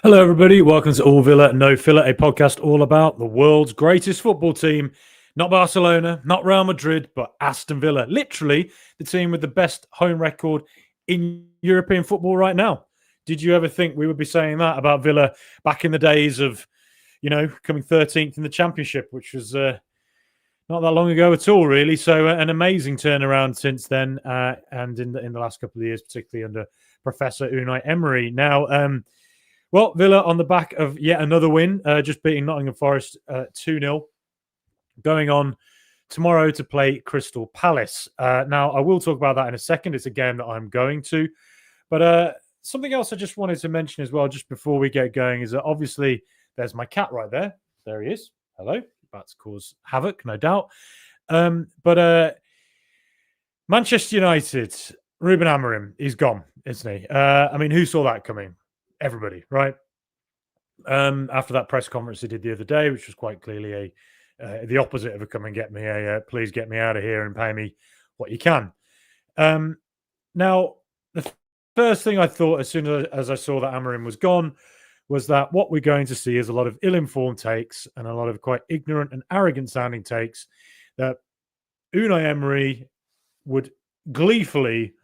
Hello, everybody. Welcome to All Villa, No Filler, a podcast all about the world's greatest football team. Not Barcelona, not Real Madrid, but Aston Villa. Literally the team with the best home record in European football right now. Did you ever think we would be saying that about Villa back in the days of, coming 13th in the Championship, which was not that long ago at all, really. So an amazing turnaround since then, and in the last couple of years, particularly under Professor Unai Emery. Now, Villa on the back of yet another win, just beating Nottingham Forest 2-0, going on tomorrow to play Crystal Palace. Now, I will talk about that in a second. It's a game that I'm going to. But something else I just wanted to mention as well, just before we get going, is that obviously there's my cat right there. There he is. Hello. About to cause havoc, no doubt. But Manchester United, Ruben Amorim, he's gone, isn't he? Who saw that coming? Everybody, right? After that press conference he did the other day, which was quite clearly the opposite of a come and get me, please get me out of here and pay me what you can. Now, the first thing I thought as soon as I saw that Amorim was gone was that what we're going to see is a lot of ill-informed takes and a lot of quite ignorant and arrogant-sounding takes that Unai Emery would gleefully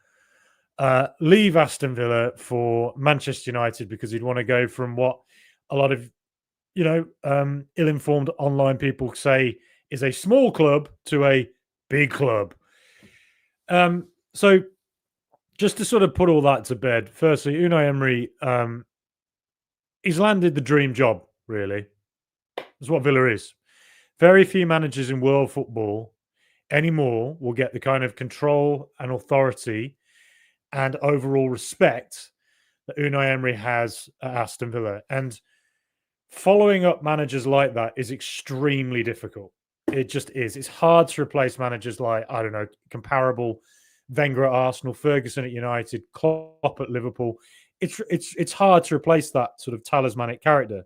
leave Aston Villa for Manchester United because he'd want to go from what a lot of, ill-informed online people say is a small club to a big club. So just to sort of put all that to bed, firstly, Unai Emery, he's landed the dream job, really. That's what Villa is. Very few managers in world football anymore will get the kind of control and authority and overall respect that Unai Emery has at Aston Villa. And following up managers like that is extremely difficult. It just is. It's hard to replace managers like, comparable Wenger at Arsenal, Ferguson at United, Klopp at Liverpool. It's hard to replace that sort of talismanic character.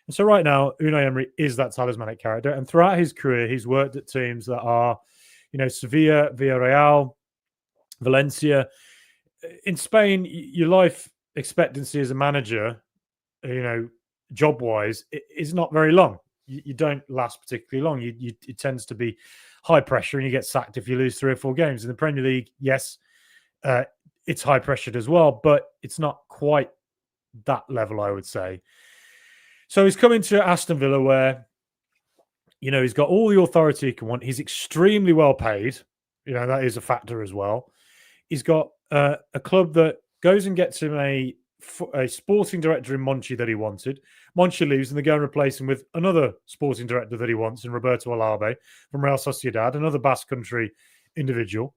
And so right now, Unai Emery is that talismanic character. And throughout his career, he's worked at teams that are, Sevilla, Villarreal, Valencia. In Spain, your life expectancy as a manager, job-wise, is not very long. You don't last particularly long. It tends to be high pressure, and you get sacked if you lose 3 or 4 games. In the Premier League, yes, it's high pressured as well, but it's not quite that level, I would say. So he's coming to Aston Villa where, he's got all the authority he can want. He's extremely well paid. That is a factor as well. He's got a club that goes and gets him a sporting director in Monchi that he wanted. Monchi leaves and they go and replace him with another sporting director that he wants in Roberto Alave from Real Sociedad, another Basque Country individual.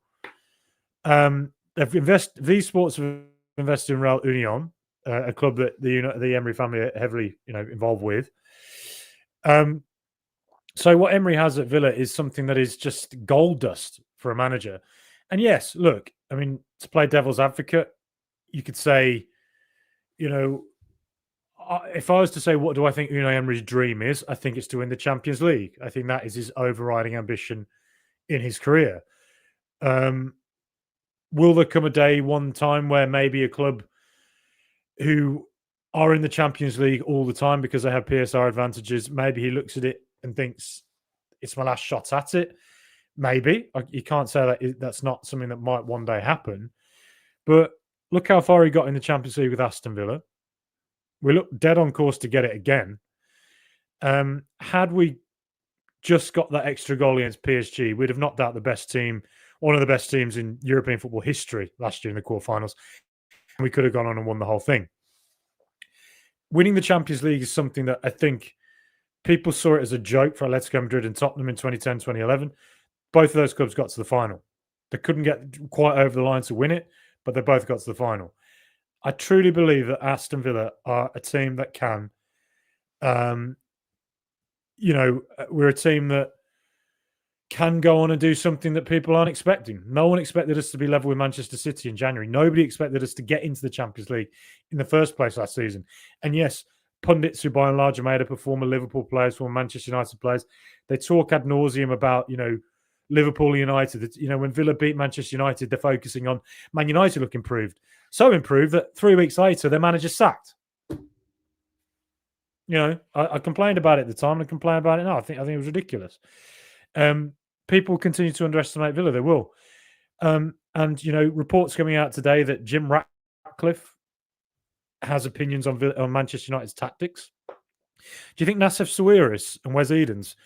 V Sports have invested in Real Union, a club that the Emery family are heavily involved with. So what Emery has at Villa is something that is just gold dust for a manager. And yes, look, to play devil's advocate, you could say, if I was to say, what do I think Unai Emery's dream is? I think it's to win the Champions League. I think that is his overriding ambition in his career. Will there come a day, one time, where maybe a club who are in the Champions League all the time because they have PSR advantages, maybe he looks at it and thinks, it's my last shot at it? Maybe. You can't say that that's not something that might one day happen. But look how far he got in the Champions League with Aston Villa. We look dead on course to get it again. Had we just got that extra goal against PSG, we'd have knocked out the best team, one of the best teams in European football history last year in the quarterfinals. And we could have gone on and won the whole thing. Winning the Champions League is something that I think people saw it as a joke for Atletico Madrid and Tottenham in 2010, 2011. Both of those clubs got to the final. They couldn't get quite over the line to win it, but they both got to the final. I truly believe that Aston Villa are a team that can, we're a team that can go on and do something that people aren't expecting. No one expected us to be level with Manchester City in January. Nobody expected us to get into the Champions League in the first place last season. And yes, pundits who by and large are made up of former Liverpool players, former Manchester United players, they talk ad nauseum about, Liverpool United. When Villa beat Manchester United, they're focusing on Man United look improved. So improved that 3 weeks later, their manager sacked. I complained about it at the time and I complain about it now. I think it was ridiculous. People continue to underestimate Villa. They will. And reports coming out today that Jim Ratcliffe has opinions on Manchester United's tactics. Do you think Nassef Sawiris and Wes Edens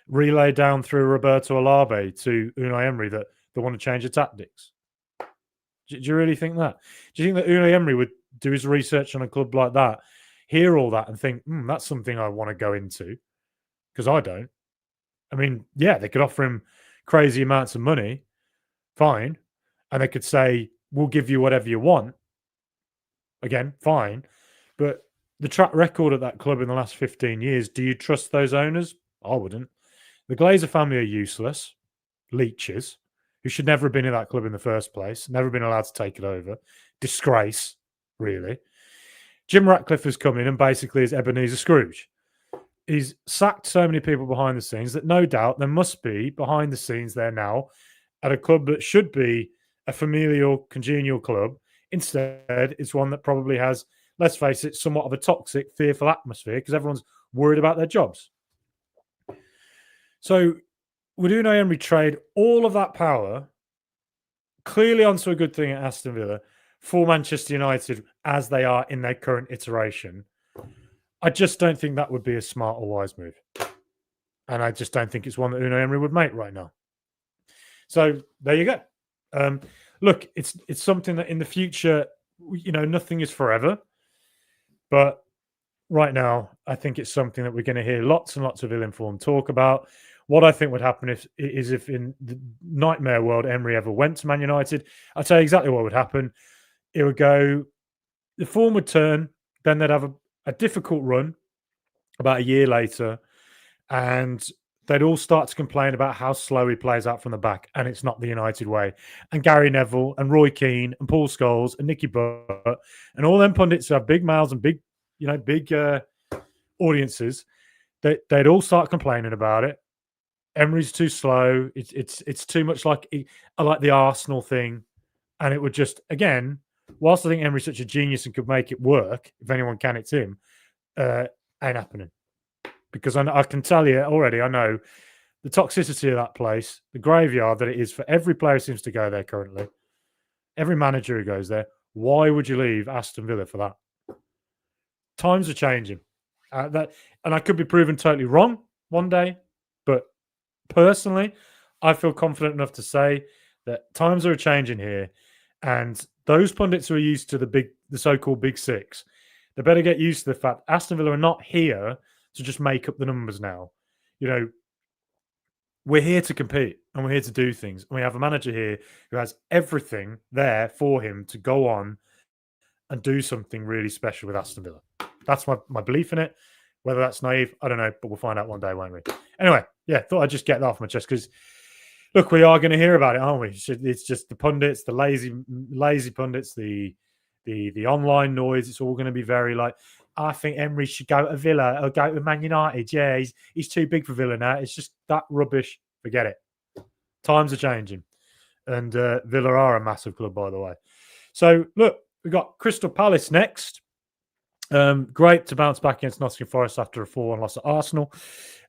relay down through Roberto Alabe to Unai Emery that they want to change the tactics? Do you really think that? Do you think that Unai Emery would do his research on a club like that, hear all that and think, that's something I want to go into? Because I don't. I mean, yeah, they could offer him crazy amounts of money, fine. And they could say, we'll give you whatever you want. Again, fine. But the track record at that club in the last 15 years, do you trust those owners? I wouldn't. The Glazer family are useless, leeches, who should never have been in that club in the first place, never been allowed to take it over. Disgrace, really. Jim Ratcliffe has come in and basically is Ebenezer Scrooge. He's sacked so many people behind the scenes that no doubt there must be behind the scenes there now at a club that should be a familial, congenial club. Instead, it's one that probably has, let's face it, somewhat of a toxic, fearful atmosphere because everyone's worried about their jobs. So would Unai Emery trade all of that power clearly onto a good thing at Aston Villa for Manchester United as they are in their current iteration? I just don't think that would be a smart or wise move. And I just don't think it's one that Unai Emery would make right now. So there you go. Look, it's something that in the future, nothing is forever. But right now, I think it's something that we're going to hear lots and lots of ill-informed talk about. What I think would happen if in the nightmare world Emery ever went to Man United, I'll tell you exactly what would happen. It would go, the form would turn, then they'd have a difficult run about a year later, and they'd all start to complain about how slow he plays out from the back, and it's not the United way. And Gary Neville and Roy Keane and Paul Scholes and Nicky Butt and all them pundits who have big mouths and big audiences, they'd all start complaining about it. Emery's too slow. It's too much like the Arsenal thing, and it would just, again, whilst I think Emery's such a genius and could make it work, if anyone can, it's him. Ain't happening. Because I can tell you already, I know the toxicity of that place, the graveyard that it is for every player who seems to go there currently, every manager who goes there. Why would you leave Aston Villa for that? Times are changing. And I could be proven totally wrong one day, but personally, I feel confident enough to say that times are changing here, and those pundits who are used to the so-called Big Six, they better get used to the fact Aston Villa are not here to just make up the numbers now. We're here to compete and we're here to do things. And we have a manager here who has everything there for him to go on and do something really special with Aston Villa. That's my belief in it. Whether that's naive, I don't know, but we'll find out one day, won't we? Anyway, yeah, thought I'd just get that off my chest because, look, we are going to hear about it, aren't we? It's just the pundits, the lazy pundits, the online noise. It's all going to be very like, I think Emery should go to Villa or go to Man United. Yeah, he's too big for Villa now. It's just that rubbish. Forget it. Times are changing. And Villa are a massive club, by the way. So, look, we've got Crystal Palace next. Great to bounce back against Nottingham Forest after a 4-1 loss at Arsenal.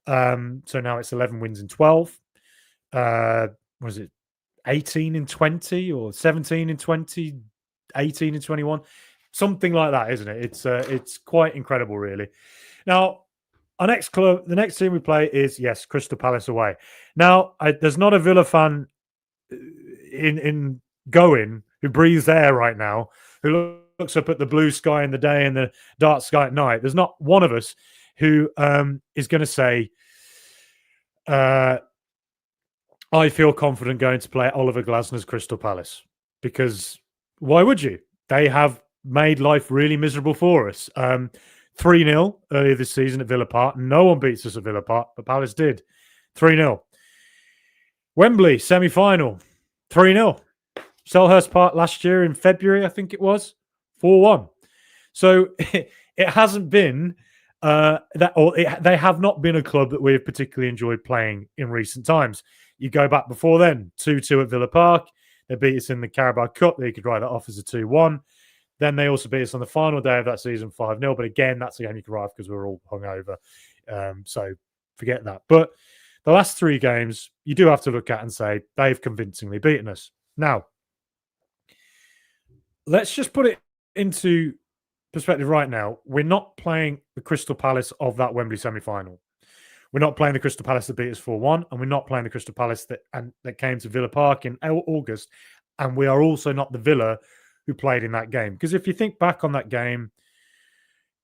So now it's 11 wins in 12. Was it 18 in 20 or 17 in 20, 18 in 21? Something like that, isn't it? It's quite incredible, really. Now, our next club, the next team we play is, yes, Crystal Palace away. Now, there's not a Villa fan in going who breathes air right now, who looks up at the blue sky in the day and the dark sky at night. There's not one of us who is going to say, I feel confident going to play Oliver Glasner's Crystal Palace. Because why would you? They have made life really miserable for us. 3-0 earlier this season at Villa Park. No one beats us at Villa Park, but Palace did. 3-0. Wembley, semi-final. 3-0. Selhurst Park last year in February, I think it was. 4-1. So it hasn't been they have not been a club that we have particularly enjoyed playing in recent times. You go back before then, 2-2 at Villa Park. They beat us in the Carabao Cup. They could write that off as a 2-1. Then they also beat us on the final day of that season 5-0. But again, that's a game you can write off because we were all hungover. So forget that. But the last 3 games, you do have to look at and say they've convincingly beaten us. Now, let's just put it into perspective right now. We're not playing the Crystal Palace of that Wembley semi-final. We're not playing the Crystal Palace that beat us 4-1, and we're not playing the Crystal Palace that came to Villa Park in August. And we are also not the Villa who played in that game. Because if you think back on that game,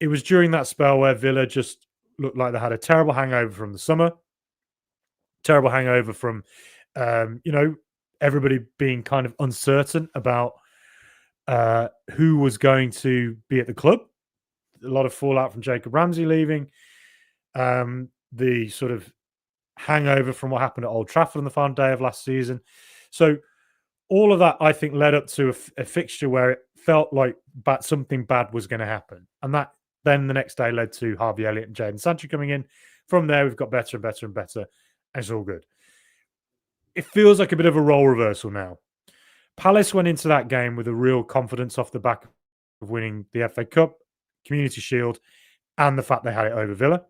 it was during that spell where Villa just looked like they had a terrible hangover from the summer, terrible hangover from, everybody being kind of uncertain about who was going to be at the club. A lot of fallout from Jacob Ramsey leaving. The sort of hangover from what happened at Old Trafford on the final day of last season. So all of that, I think, led up to a fixture where it felt like something bad was going to happen. And that then the next day led to Harvey Elliott and Jadon Sancho coming in. From there, we've got better and better and better. And it's all good. It feels like a bit of a role reversal now. Palace went into that game with a real confidence off the back of winning the FA Cup, Community Shield, and the fact they had it over Villa.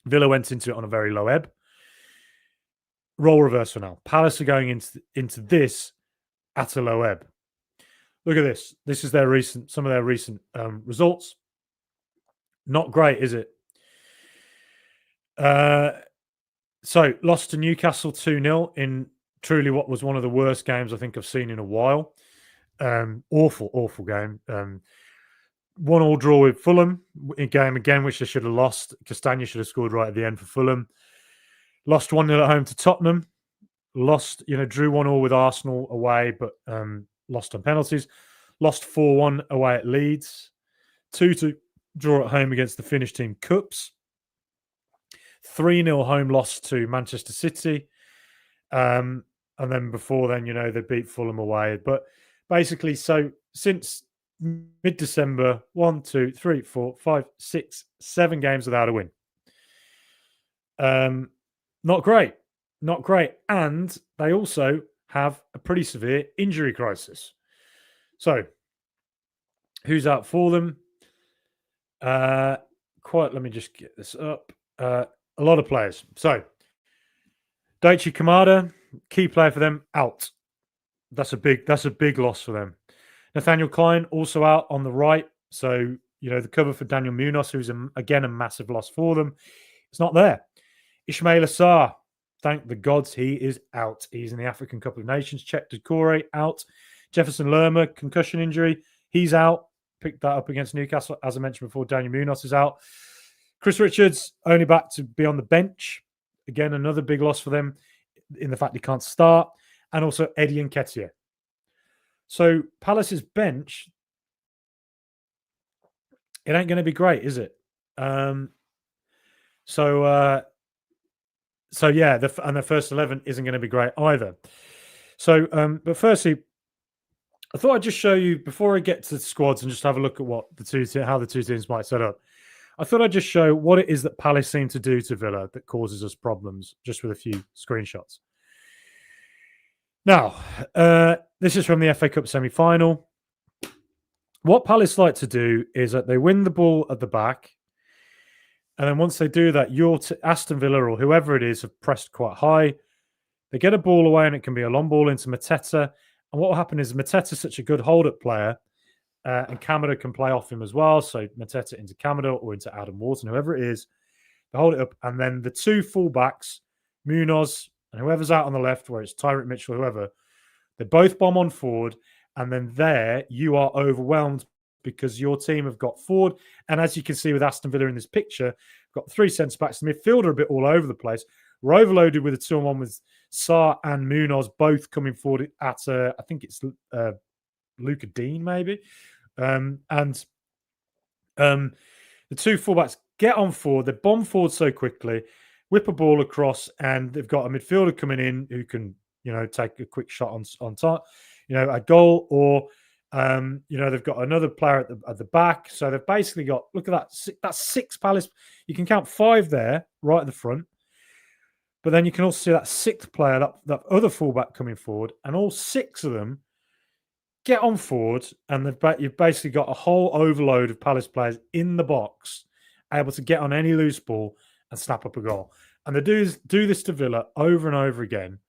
Villa went into it on a very low ebb. Role reversal now. Palace are going into this at a low ebb. Look at this. This is some of their recent results. Not great, is it? So lost to Newcastle 2-0 in truly what was one of the worst games I think I've seen in a while. Awful game. 1-1 draw with Fulham, a game again which they should have lost. Castagna should have scored right at the end for Fulham. Lost 1-0 at home to Tottenham. Drew 1-1 with Arsenal away, but lost on penalties. Lost 4-1 away at Leeds. 2-2 draw at home against the Finnish team Cups. 3-0 home loss to Manchester City. And then before then, they beat Fulham away. But basically, so since mid-December, 1, 2, 3, 4, 5, 6, 7 games without a win. Not great. And they also have a pretty severe injury crisis. So, who's out for them? Let me just get this up. A lot of players. So, Daichi Kamada, key player for them, out. That's a big loss for them. Nathaniel Klein also out on the right. So, the cover for Daniel Munoz, who's again a massive loss for them. It's not there. Ismail Assar, thank the gods, he is out. He's in the African Cup of Nations. Chet Doucouré out. Jefferson Lerma, concussion injury. He's out. Picked that up against Newcastle. As I mentioned before, Daniel Munoz is out. Chris Richards, only back to be on the bench. Again, another big loss for them in the fact he can't start. And also Eddie Nketiah. So Palace's bench, it ain't going to be great, is it? So yeah, their first 11 isn't going to be great either. So, but firstly, I thought I'd just show you before I get to the squads and just have a look at how the two teams might set up. I thought I'd just show what it is that Palace seem to do to Villa that causes us problems, just with a few screenshots. Now, this is from the FA Cup semi-final. What Palace like to do is that they win the ball at the back, and then once they do that, Aston Villa or whoever it is have pressed quite high. They get a ball away, and it can be a long ball into Mateta. And what will happen is Mateta's such a good hold-up player, and Kamada can play off him as well. So Mateta into Kamada or into Adam Wharton, whoever it is, they hold it up. And then the two fullbacks, Munoz and whoever's out on the left, where it's Tyrant Mitchell, whoever, they both bomb on forward. And then there you are overwhelmed because your team have got forward. And as you can see with Aston Villa in this picture, got 3 centre-backs. The midfielder a bit all over the place. We're overloaded with a 2-on-1 with Sarr and Munoz both coming forward at, I think it's Luca Dean maybe. And the two fullbacks get on forward. They bomb forward so quickly, whip a ball across, and they've got a midfielder coming in who can, take a quick shot on top, a goal, or they've got another player at the back. So they've basically got, look at that, that's 6 Palace. You can count 5 there, right at the front. But then you can also see that 6th player, that other fullback coming forward, and all 6 of them get on forward, and you've basically got a whole overload of Palace players in the box, able to get on any loose ball and snap up a goal. And they do this to Villa over and over again.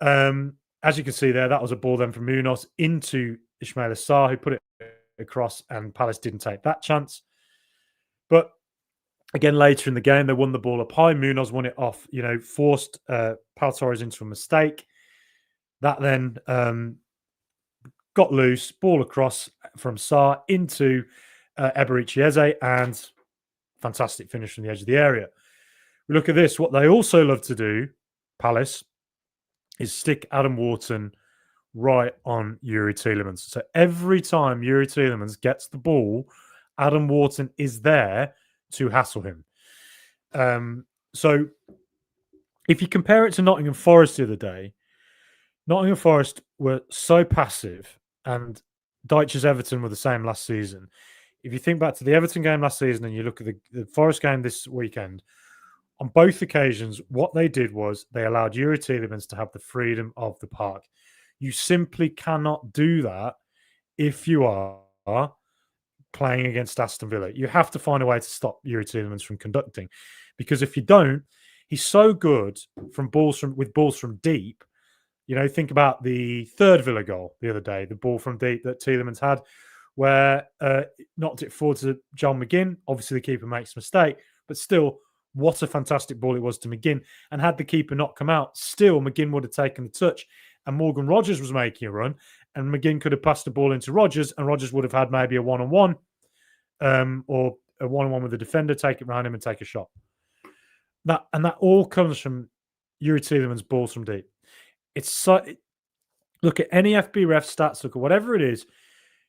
As you can see there, that was a ball then from Munoz into Ismail Assar, who put it across, and Palace didn't take that chance. But again, later in the game, they won the ball up high. Munoz won it off, forced Pau Torres into a mistake. That then got loose, ball across from Sarr into Eberici Eze, and fantastic finish from the edge of the area. We look at this. What they also love to do, Palace, is stick Adam Wharton right on Yuri Tielemans. So every time Yuri Tielemans gets the ball, Adam Wharton is there to hassle him. So if you compare it to Nottingham Forest the other day, Nottingham Forest were so passive, and Dyche's Everton were the same last season. If you think back to the Everton game last season and you look at the Forest game this weekend, on both occasions, what they did was they allowed Yuri Tielemans to have the freedom of the park. You simply cannot do that if you are playing against Aston Villa. You have to find a way to stop Yuri Tielemans from conducting, because if you don't, he's so good with balls from deep. Think about the third Villa goal the other day, the ball from deep that Tielemans had, where knocked it forward to John McGinn. Obviously, the keeper makes a mistake, but still, what a fantastic ball it was to McGinn. And had the keeper not come out, still McGinn would have taken the touch, and Morgan Rogers was making a run, and McGinn could have passed the ball into Rogers, and Rogers would have had maybe a one-on-one or a one-on-one with the defender, take it around him and take a shot. That all comes from Yuri Tielemans' balls from deep. It's so, look at any FB ref stats, look at whatever it is,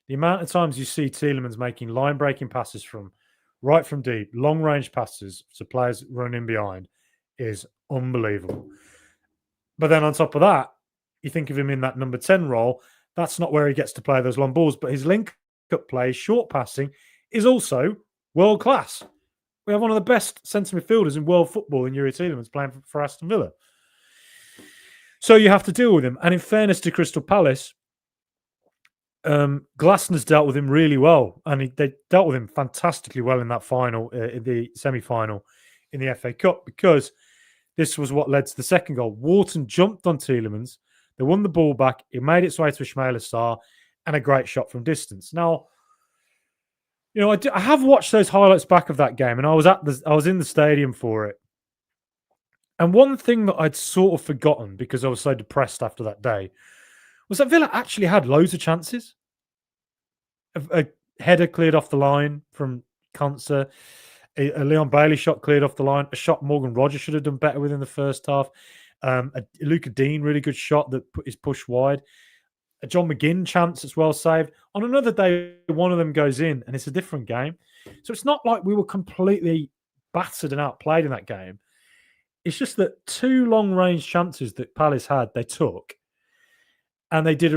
the amount of times you see Tielemans making line-breaking passes from deep, long-range passes to players running behind is unbelievable. But then on top of that, you think of him in that number 10 role, that's not where he gets to play those long balls, but his link-up play, short passing, is also world-class. We have one of the best centre midfielders in world football in Yuri Tielemans playing for Aston Villa. So you have to deal with him. And in fairness to Crystal Palace, Glasner's dealt with him really well, and they dealt with him fantastically well in that final, in the semi-final in the FA Cup, because this was what led to the second goal. Wharton jumped on Tielemans, they won the ball back, it made its way to Ismail Assar, and a great shot from distance. Now, I have watched those highlights back of that game, and I was in the stadium for it. And one thing that I'd sort of forgotten, because I was so depressed after that day, was that Villa actually had loads of chances. A header cleared off the line from Konsa, a Leon Bailey shot cleared off the line, a shot Morgan Rogers should have done better within the first half, a Luca Dean really good shot that is pushed wide, a John McGinn chance that's well saved. On another day, one of them goes in, and it's a different game. So it's not like we were completely battered and outplayed in that game. It's just that two long-range chances that Palace had, they took. And they did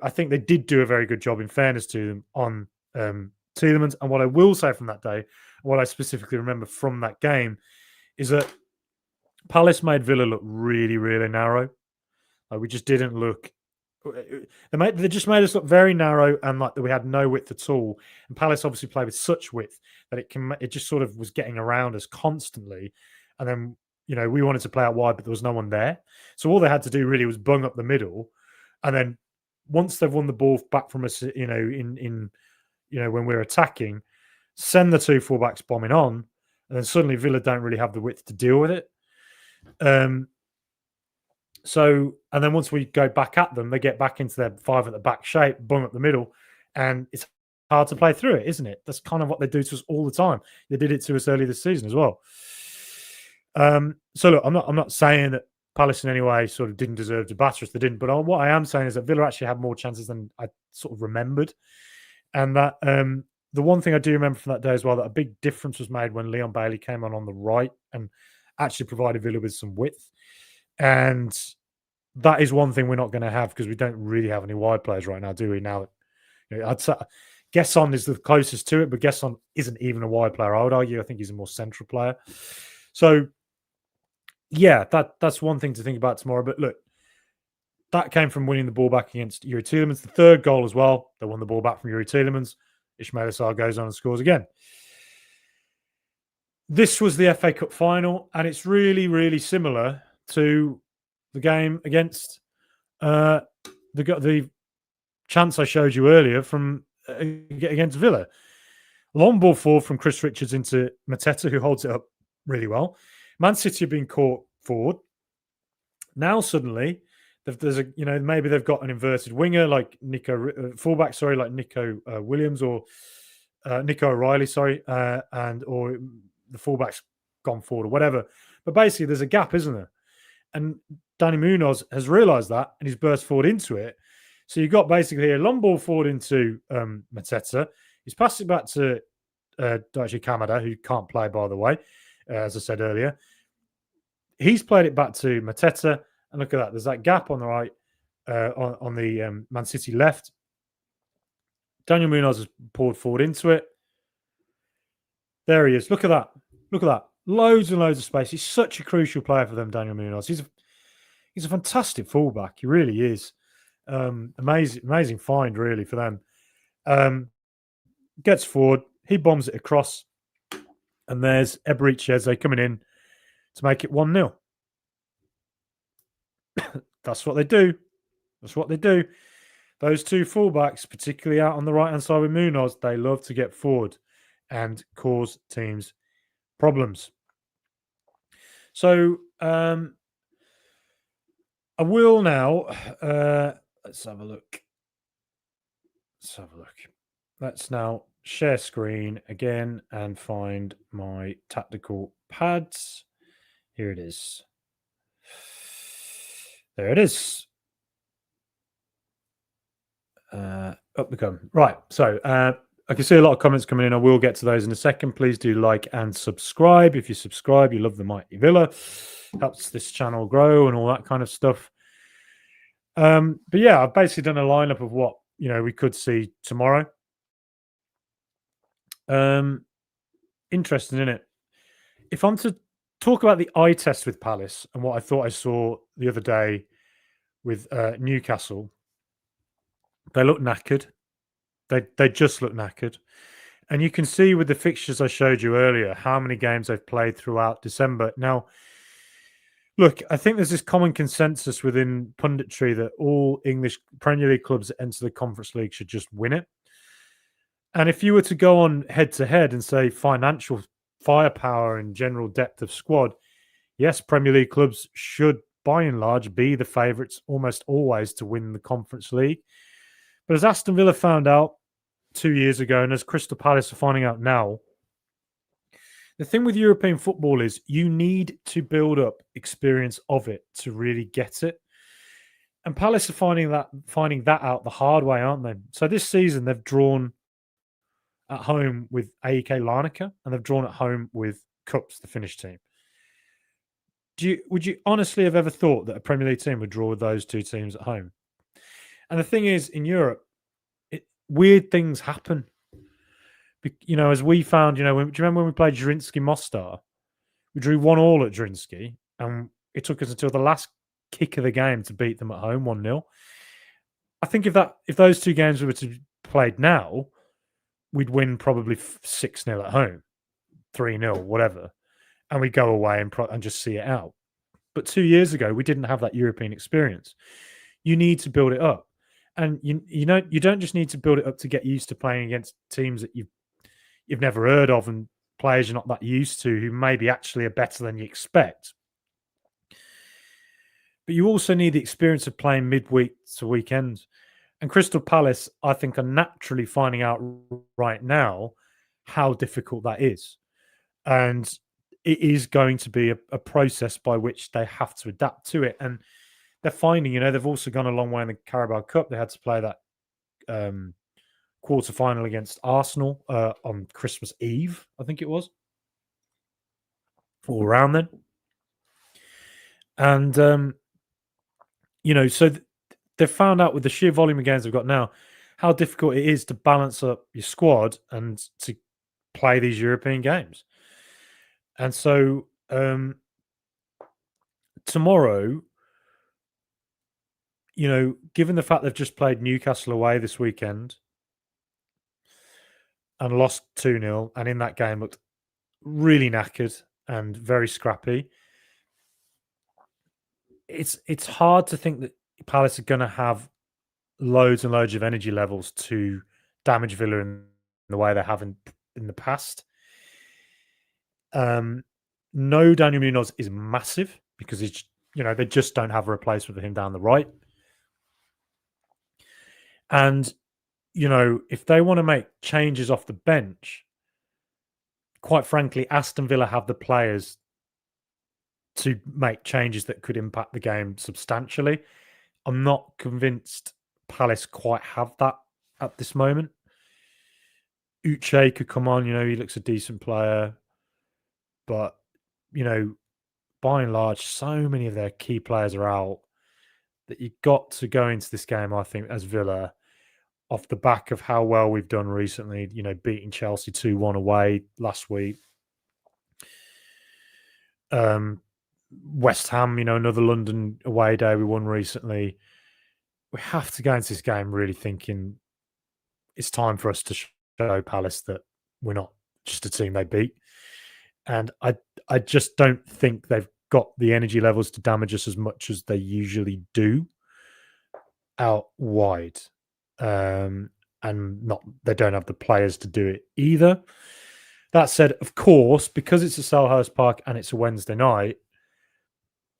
I think they did do a very good job, in fairness to them, on Tielemans. And what I will say from that day, what I specifically remember from that game, is that Palace made Villa look really, really narrow. We just didn't look. They just made us look very narrow, and like that we had no width at all. And Palace obviously played with such width that it just sort of was getting around us constantly. And then we wanted to play out wide, but there was no one there. So all they had to do really was bung up the middle. And then once they've won the ball back from us, when we're attacking, send the two fullbacks bombing on, and then suddenly Villa don't really have the width to deal with it. And then once we go back at them, they get back into their five at the back shape, bung up the middle, and it's hard to play through it, isn't it? That's kind of what they do to us all the time. They did it to us early this season as well. So look, I'm not saying that Palace in any way sort of didn't deserve to batter us. They didn't. But what I am saying is that Villa actually had more chances than I sort of remembered. And that the one thing I do remember from that day as well, that a big difference was made when Leon Bailey came on the right and actually provided Villa with some width. And that is one thing we're not going to have, because we don't really have any wide players right now, do we? Now, I'd say Gesson is the closest to it, but Gesson isn't even a wide player, I would argue. I think he's a more central player. So, yeah, that's one thing to think about tomorrow. But look, That came from winning the ball back against Yuri Tielemans. The third goal as well, they won the ball back from Yuri Tielemans. Ismail Assar goes on and scores again. This was the FA Cup final, and it's really, really similar to the game against the chance I showed you earlier from against Villa. Long ball forward from Chris Richards into Mateta, who holds it up really well. Man City have been caught forward. Now suddenly, there's a maybe they've got an inverted winger like fullback, like Nico Williams or Nico O'Reilly, or the fullback's gone forward or whatever. But basically, there's a gap, isn't there? And Danny Munoz has realised that and he's burst forward into it. So you've got basically a long ball forward into Mateta. He's passed it back to Daichi Kamada, who can't play, by the way, as I said earlier. He's played it back to Mateta. And look at that. There's that gap on the right, on the Man City left. Daniel Munoz has poured forward into it. There he is. Look at that. Look at that. Loads and loads of space. He's such a crucial player for them, Daniel Munoz. He's a fantastic fullback. He really is. Amazing find, really, for them. Gets forward. He bombs it across. And there's Eberechi Eze coming in to make it 1-0. That's what they do. That's what they do. Those two fullbacks, particularly out on the right-hand side with Munoz, they love to get forward and cause teams problems. So I will now let's have a look. Let's now share screen again and find my tactical pads. Here it is. There it is. Up we come. Right. So I can see a lot of comments coming in. I will get to those in a second. Please do like and subscribe. If you subscribe, you love the Mighty Villa. Helps this channel grow and all that kind of stuff. But yeah, I've basically done a lineup of what we could see tomorrow. Interesting, isn't it? If I'm to talk about the eye test with Palace and what I thought I saw the other day with Newcastle, they look knackered. They just look knackered. And you can see with the fixtures I showed you earlier how many games they've played throughout December. Now, look, I think there's this common consensus within punditry that all English Premier League clubs that enter the Conference League should just win it. And if you were to go on head-to-head and say financial firepower and general depth of squad, yes, Premier League clubs should, by and large, be the favourites almost always to win the Conference League. But as Aston Villa found out 2 years ago, and as Crystal Palace are finding out now, the thing with European football is you need to build up experience of it to really get it. And Palace are finding that out the hard way, aren't they? So this season they've drawn at home with AEK Larnaca and they've drawn at home with Cups, the Finnish team. Would you honestly have ever thought that a Premier League team would draw with those two teams at home? And the thing is, in Europe, weird things happen. As we found, do you remember when we played Zrinjski Mostar? We drew 1-1 at Zrinjski, and it took us until the last kick of the game to beat them at home 1-0. I think if those two games were to be played now, we'd win probably 6-0 at home, 3-0, whatever, and we'd go away and just see it out. But 2 years ago, we didn't have that European experience. You need to build it up. And you don't just need to build it up to get used to playing against teams that you've never heard of and players you're not that used to who maybe actually are better than you expect. But you also need the experience of playing midweek to weekends. And Crystal Palace, I think, are naturally finding out right now how difficult that is. And it is going to be a process by which they have to adapt to it. And they're finding, they've also gone a long way in the Carabao Cup. They had to play that quarter-final against Arsenal on Christmas Eve, I think it was. All around then. And, so they've found out with the sheer volume of games they've got now, how difficult it is to balance up your squad and to play these European games. And so tomorrow, given the fact they've just played Newcastle away this weekend and lost 2-0, and in that game looked really knackered and very scrappy, it's hard to think that Palace are going to have loads and loads of energy levels to damage Villa in the way they have in the past. No, Daniel Munoz is massive because they just don't have a replacement for him down the right. And, if they want to make changes off the bench, quite frankly, Aston Villa have the players to make changes that could impact the game substantially. I'm not convinced Palace quite have that at this moment. Uche could come on, he looks a decent player. But, by and large, so many of their key players are out that you've got to go into this game, I think, as Villa, off the back of how well we've done recently, beating Chelsea 2-1 away last week. West Ham, another London away day we won recently. We have to go into this game really thinking it's time for us to show Palace that we're not just a team they beat. And I just don't think they've got the energy levels to damage us as much as they usually do out wide. And they don't have the players to do it either. That said, of course, because it's a Selhurst Park and it's a Wednesday night,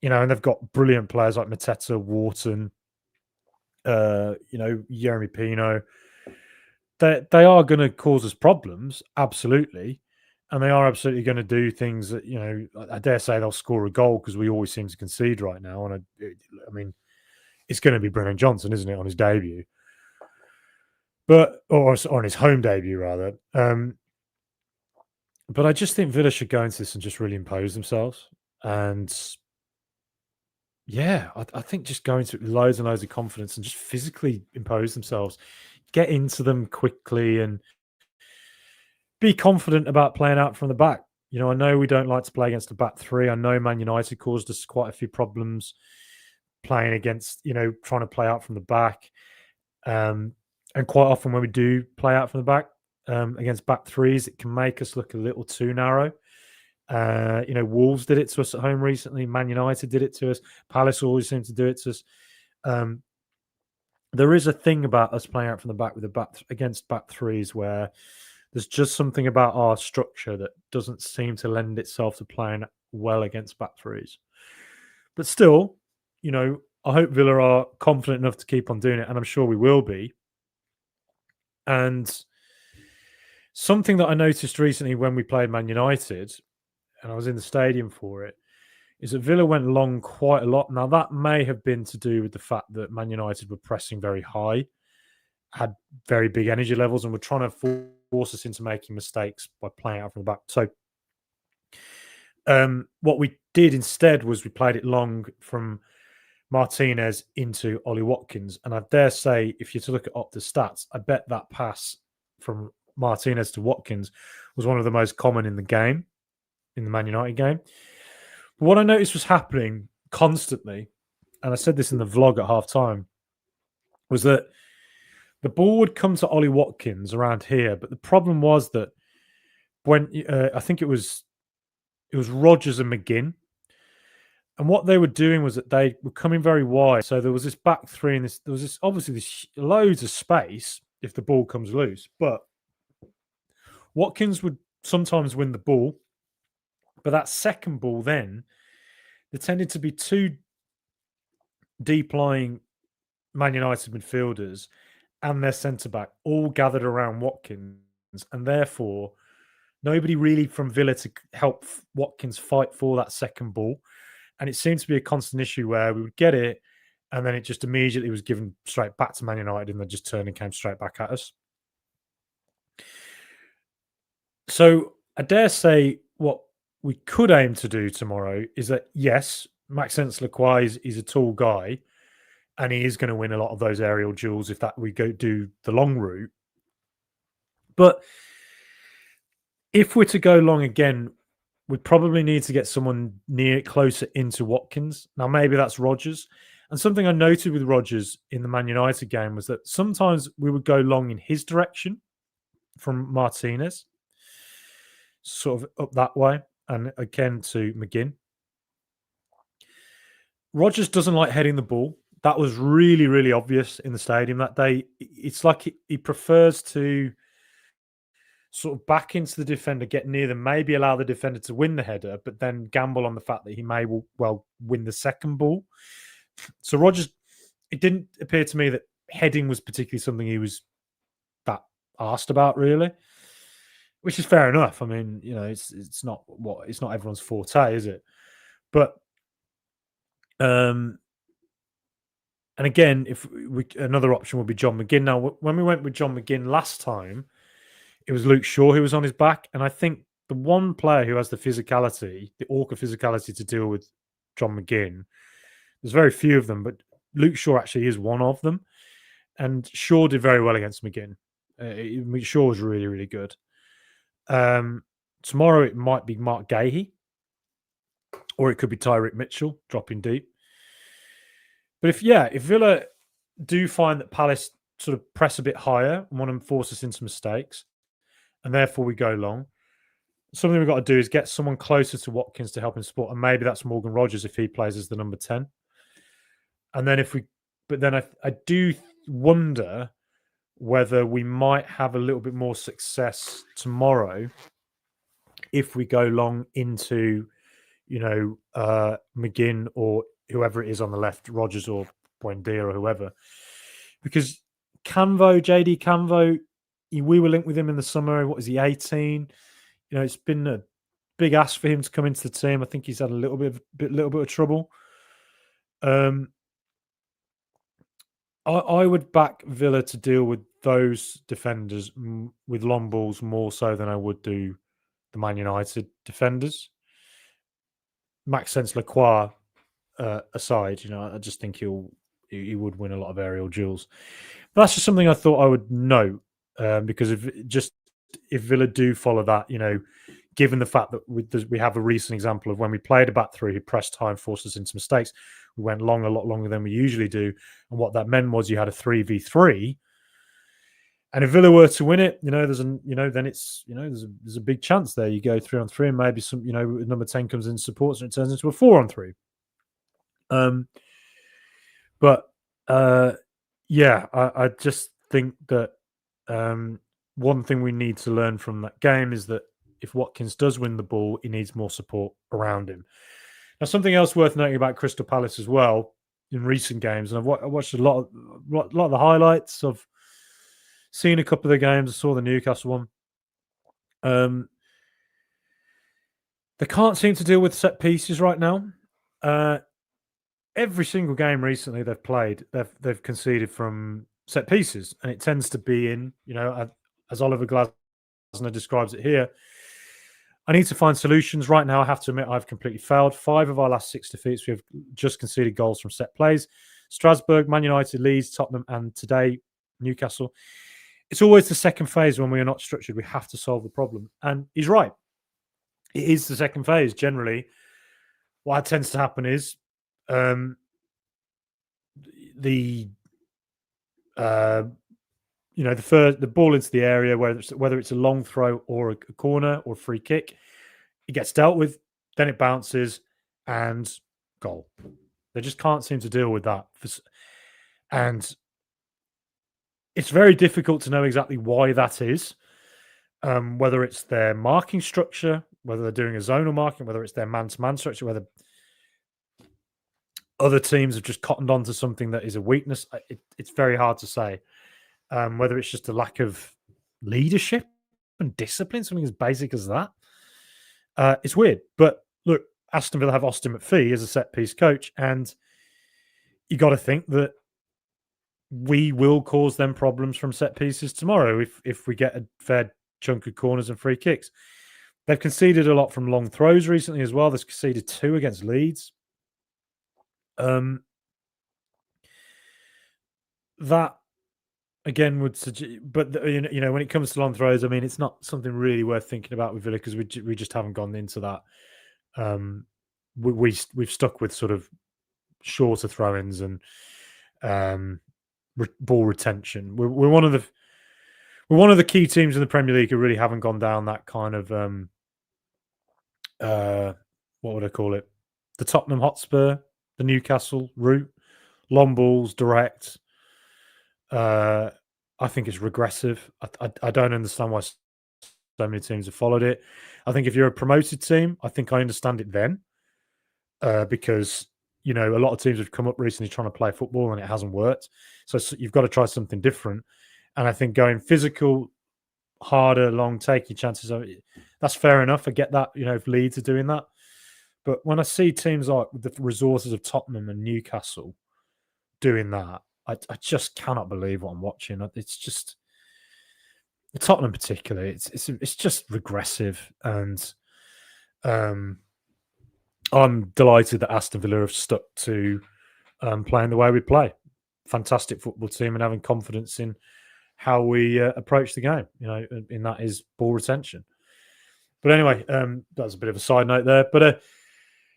and they've got brilliant players like Mateta, Wharton, Jeremy Pino. They are going to cause us problems, absolutely. And they are absolutely going to do things that, I dare say they'll score a goal because we always seem to concede right now. And I mean, it's going to be Brennan Johnson, isn't it, on his debut? Or on his home debut, rather. But I just think Villa should go into this and just really impose themselves. And yeah, I think just go into it with loads and loads of confidence and just physically impose themselves. Get into them quickly and be confident about playing out from the back. I know we don't like to play against the back three. I know Man United caused us quite a few problems playing against, trying to play out from the back. And quite often when we do play out from the back against back threes, it can make us look a little too narrow. Wolves did it to us at home recently. Man United did it to us. Palace always seem to do it to us. There is a thing about us playing out from the back with against back threes where there's just something about our structure that doesn't seem to lend itself to playing well against back threes. But still, I hope Villa are confident enough to keep on doing it, and I'm sure we will be. And something that I noticed recently when we played Man United, and I was in the stadium for it, is that Villa went long quite a lot. Now, that may have been to do with the fact that Man United were pressing very high, had very big energy levels, and were trying to force us into making mistakes by playing out from the back. So what we did instead was we played it long from Martinez into Ollie Watkins. And I dare say, if you're to look at Opta stats, I bet that pass from Martinez to Watkins was one of the most common in the game, in the Man United game. But what I noticed was happening constantly, and I said this in the vlog at half time, was that the ball would come to Ollie Watkins around here, but the problem was that when I think it was Rodgers and McGinn, and what they were doing was that they were coming very wide. So there was this back three, and there was obviously this loads of space if the ball comes loose. But Watkins would sometimes win the ball, but that second ball then there tended to be two deep-lying Man United midfielders and their centre-back all gathered around Watkins, and therefore nobody really from Villa to help Watkins fight for that second ball. And it seemed to be a constant issue where we would get it, and then it just immediately was given straight back to Man United, and they just turned and came straight back at us. So I dare say what we could aim to do tomorrow is that, yes, Maxence Lacroix is a tall guy, and he is going to win a lot of those aerial duels if that we go do the long route. But if we're to go long again, we probably need to get someone closer into Watkins. Now, maybe that's Rodgers. And something I noted with Rodgers in the Man United game was that sometimes we would go long in his direction from Martinez, sort of up that way, and again to McGinn. Rodgers doesn't like heading the ball. That was really, really obvious in the stadium that day. It's like he prefers to sort of back into the defender, get near them, maybe allow the defender to win the header, but then gamble on the fact that he may well win the second ball. So Rodgers, it didn't appear to me that heading was particularly something he was that asked about, really, which is fair enough. I mean, it's not everyone's forte, is it? But and again, if another option would be John McGinn. Now, when we went with John McGinn last time, it was Luke Shaw who was on his back, and I think the one player who has the physicality, the Orca physicality to deal with John McGinn, there's very few of them, but Luke Shaw actually is one of them, and Shaw did very well against McGinn. Shaw was really, really good. Tomorrow it might be Mark Gahey, or it could be Tyreek Mitchell dropping deep. But if Villa do find that Palace sort of press a bit higher and want to force us into mistakes, and therefore we go long, something we've got to do is get someone closer to Watkins to help him support, and maybe that's Morgan Rodgers if he plays as the number 10. And then I do wonder whether we might have a little bit more success tomorrow if we go long into, McGinn or whoever it is on the left, Rodgers or Buendia or whoever. Because JD Canvo, we were linked with him in the summer. What is he, 18? It's been a big ask for him to come into the team. I think he's had a little bit of trouble. I would back Villa to deal with those defenders with long balls more so than I would do the Man United defenders. Maxence Lacroix aside, I just think he would win a lot of aerial duels. But that's just something I thought I would note because if Villa do follow that, given the fact that we have a recent example of when we played a back three who pressed high and forced us into mistakes, we went long a lot longer than we usually do, and what that meant was you had a 3v3. And if Villa were to win it, then it's there's a big chance there. You go 3-on-3, and maybe some number 10 comes in and supports, and it turns into a 4-on-3. I just think that one thing we need to learn from that game is that if Watkins does win the ball, he needs more support around him. Now, something else worth noting about Crystal Palace as well in recent games, and I watched a lot of the highlights. I've seen a couple of the games. I saw the Newcastle one. They can't seem to deal with set pieces right now. Every single game recently they've played, they've conceded from set pieces, and it tends to be in, as Oliver Glasner describes it here. I need to find solutions. Right now, I have to admit I've completely failed. 5 of our last 6 defeats, we have just conceded goals from set plays. Strasbourg, Man United, Leeds, Tottenham, and today, Newcastle. It's always the second phase when we are not structured. We have to solve the problem. And he's right. It is the second phase. Generally, what tends to happen is the ball into the area, whether it's a long throw or a corner or a free kick, it gets dealt with, then it bounces and goal. They just can't seem to deal with that. And it's very difficult to know exactly why that is, whether it's their marking structure, whether they're doing a zonal marking, whether it's their man-to-man structure, whether other teams have just cottoned onto something that is a weakness. It's very hard to say. Whether it's just a lack of leadership and discipline, something as basic as that. It's weird. But look, Aston Villa have Austin McPhee as a set-piece coach, and you got to think that we will cause them problems from set pieces tomorrow if we get a fair chunk of corners and free kicks. They've conceded a lot from long throws recently as well. They've conceded 2 against Leeds. That again would suggest, but when it comes to long throws, I mean, it's not something really worth thinking about with Villa because we just haven't gone into that. We've stuck with sort of shorter throw-ins and ball retention. We're one of the key teams in the Premier League who really haven't gone down that kind of what would I call it? The Tottenham Hotspur, the Newcastle route, long balls, direct. I think it's regressive. I don't understand why so many teams have followed it. I think if you're a promoted team, I think I understand it then, because a lot of teams have come up recently trying to play football and it hasn't worked. So you've got to try something different. And I think going physical, harder, long, taking chances, that's fair enough. I get that. If Leeds are doing that, but when I see teams like the resources of Tottenham and Newcastle doing that, I just cannot believe what I'm watching. It's just Tottenham, particularly. It's just regressive, and I'm delighted that Aston Villa have stuck to playing the way we play. Fantastic football team, and having confidence in how we approach the game. And that is ball retention. But anyway, that's a bit of a side note there. But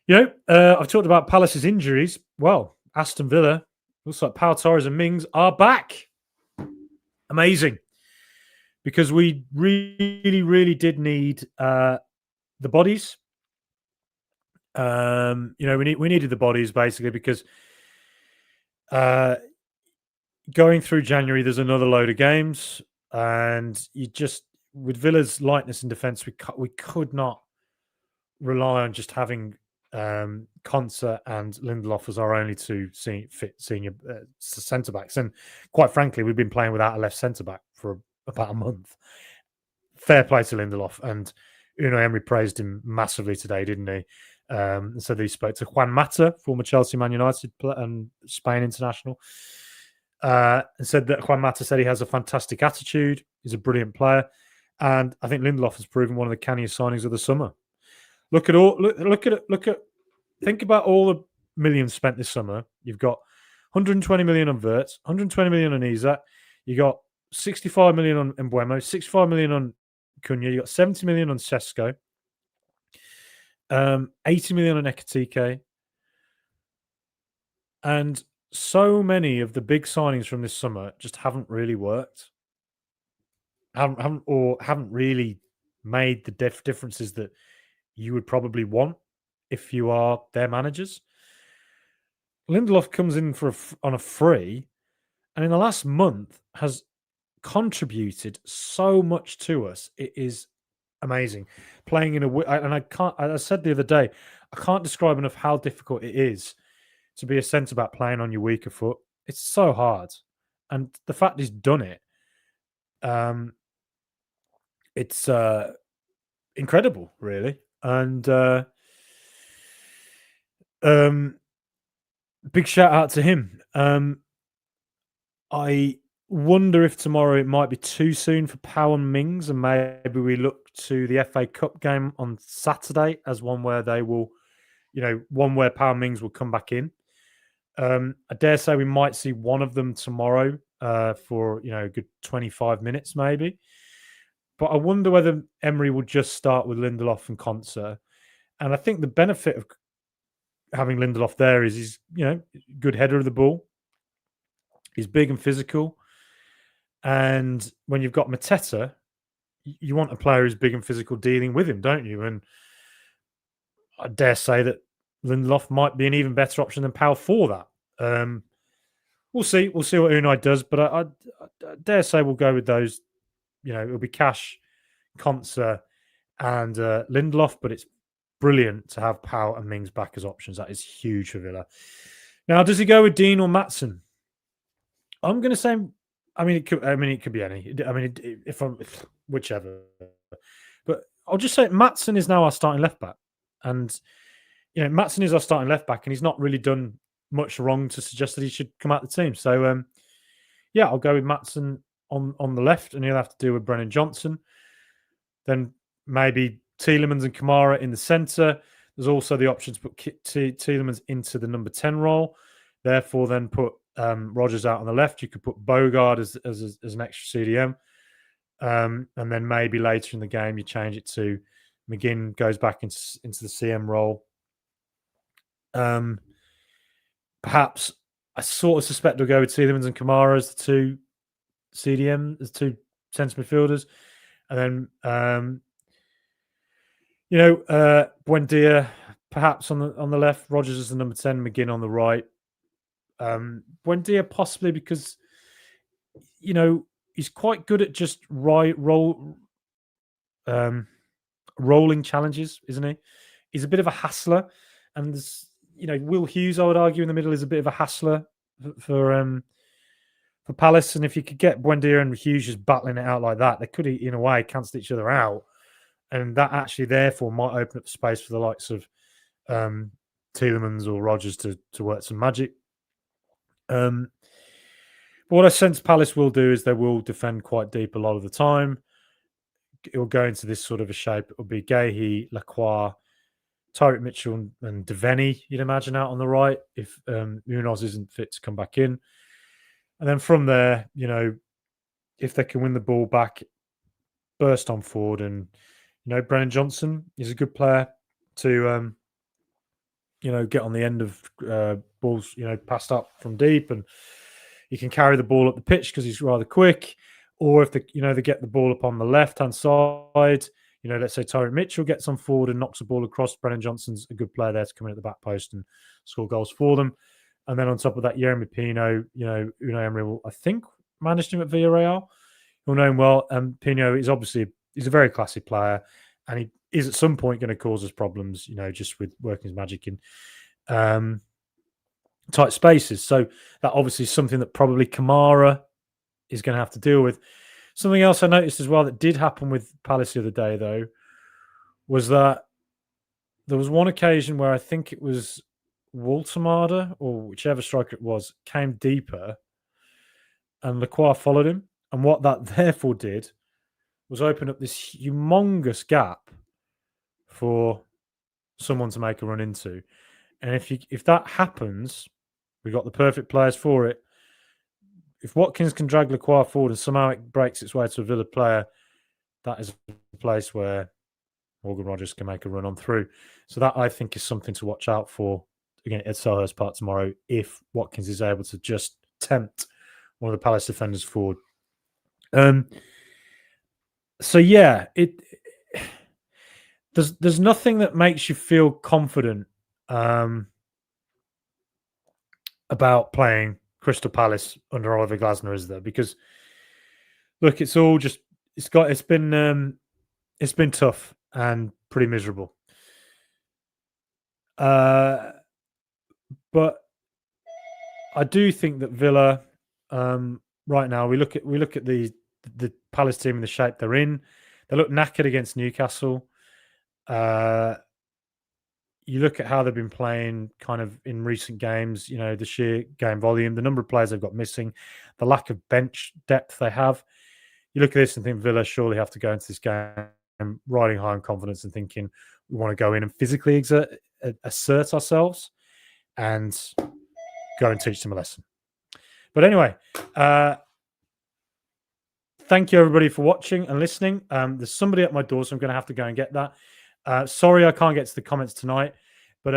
I've talked about Palace's injuries. Well, Aston Villa, looks like Pau Torres and Mings are back. Amazing. Because we really, really did need the bodies. We needed the bodies basically because going through January, there's another load of games, and you just with Villa's lightness in defence, we could not rely on just having Konsa and Lindelof as our only two senior centre backs. And quite frankly, we've been playing without a left centre back for about a month. Fair play to Lindelof, and Unai Emery praised him massively today, didn't he? So he spoke to Juan Mata, former Chelsea, Man United, and Spain international, and said that Juan Mata said he has a fantastic attitude. He's a brilliant player, and I think Lindelof has proven one of the canniest signings of the summer. Think about all the millions spent this summer. You've got 120 million on Wirtz, 120 million on Isak. You got 65 million on Mbeumo, 65 million on Cunha. You got 70 million on Sesko, 80 million on Ekitike, and so many of the big signings from this summer just haven't really worked. Haven't really made the differences that you would probably want if you are their managers. Lindelof comes in on a free, and in the last month has contributed so much to us. It is amazing. Playing in and I said the other day, I can't describe enough how difficult it is to be a centre back playing on your weaker foot. It's so hard, and the fact he's done it, it's incredible, really. And big shout out to him. I wonder if tomorrow it might be too soon for Pau and Mings, and maybe we look to the FA Cup game on Saturday as one where they will, one where Pau and Mings will come back in. I dare say we might see one of them tomorrow for a good 25 minutes maybe. But I wonder whether Emery will just start with Lindelof and Konsa. And I think the benefit of having Lindelof there is he's, good header of the ball. He's big and physical. And when you've got Mateta, you want a player who's big and physical dealing with him, don't you? And I dare say that Lindelof might be an even better option than Pau for that. We'll see. We'll see what Unai does. But I dare say we'll go with those. It'll be Cash, Konsa, and Lindelof, but it's brilliant to have Pau and Mings back as options. That is huge for Villa. Now, does he go with Dean or Maatsen? I'm going to say, it could be any. Whichever. But I'll just say Maatsen is now our starting left back, and Maatsen is our starting left back, and he's not really done much wrong to suggest that he should come out the team. So, I'll go with Maatsen on the left, and he'll have to deal with Brennan Johnson. Then maybe Tielemans and Kamara in the centre. There's also the option to put Tielemans into the number 10 role. Therefore, then put Rodgers out on the left. You could put Bogard as an extra CDM. And then maybe later in the game, you change it to McGinn goes back into the CM role. perhaps I sort of suspect they'll go with Tielemans and Kamara as the two as two centre midfielders. And then, Buendia perhaps on the left, Rogers as the number 10, McGinn on the right. Buendia possibly because, he's quite good at just rolling challenges, isn't he? He's a bit of a hassler. And, Will Hughes, I would argue, in the middle is a bit of a hassler for Palace. And if you could get Buendia and Hughes just battling it out like that, they could, in a way, cancel each other out. And that actually, therefore, might open up space for the likes of Tielemans or Rogers to work some magic. But what I sense Palace will do is they will defend quite deep a lot of the time. It will go into this sort of a shape. It will be Gahey, Lacroix, Tyreek Mitchell, and Devaney, you'd imagine, out on the right if Munoz isn't fit to come back in. And then from there, if they can win the ball back, burst on forward, and Brennan Johnson is a good player to get on the end of balls passed up from deep, and he can carry the ball up the pitch because he's rather quick. Or if they get the ball up on the left hand side, let's say Tyreek Mitchell gets on forward and knocks the ball across. Brennan Johnson's a good player there to come in at the back post and score goals for them. And then on top of that, Yeremy Pino, Unai Emery will, I think, managed him at Villarreal. You'll know him well. Pino is obviously he's a very classy player, and he is at some point going to cause us problems, just with working his magic in tight spaces. So that obviously is something that probably Kamara is going to have to deal with. Something else I noticed as well that did happen with Palace the other day, though, was that there was one occasion where I think it was Waltemada or whichever striker it was came deeper, and Lacroix followed him. And what that therefore did was open up this humongous gap for someone to make a run into. And if that happens, we've got the perfect players for it. If Watkins can drag Lacroix forward and somehow it breaks its way to a Villa player, that is a place where Morgan Rogers can make a run on through. So that, I think, is something to watch out for, again, at Selhurst Park tomorrow, if Watkins is able to just tempt one of the Palace defenders forward. So yeah, there's nothing that makes you feel confident about playing Crystal Palace under Oliver Glasner, is there? Because look, it's been tough and pretty miserable. But I do think that Villa, right now, we look at the Palace team in the shape they're in. They look knackered against Newcastle. You look at how they've been playing kind of in recent games, the sheer game volume, the number of players they've got missing, the lack of bench depth they have. You look at this and think Villa surely have to go into this game riding high on confidence and thinking we want to go in and physically assert ourselves and go and teach them a lesson. But anyway, thank you everybody for watching and listening. There's somebody at my door, so I'm going to have to go and get that. Sorry I can't get to the comments tonight, but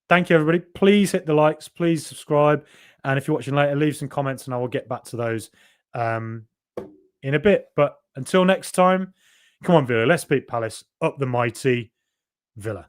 thank you everybody. Please hit the likes, please subscribe, and if you're watching later, leave some comments and I will get back to those in a bit. But until next time, come on Villa, let's beat Palace. Up the mighty Villa.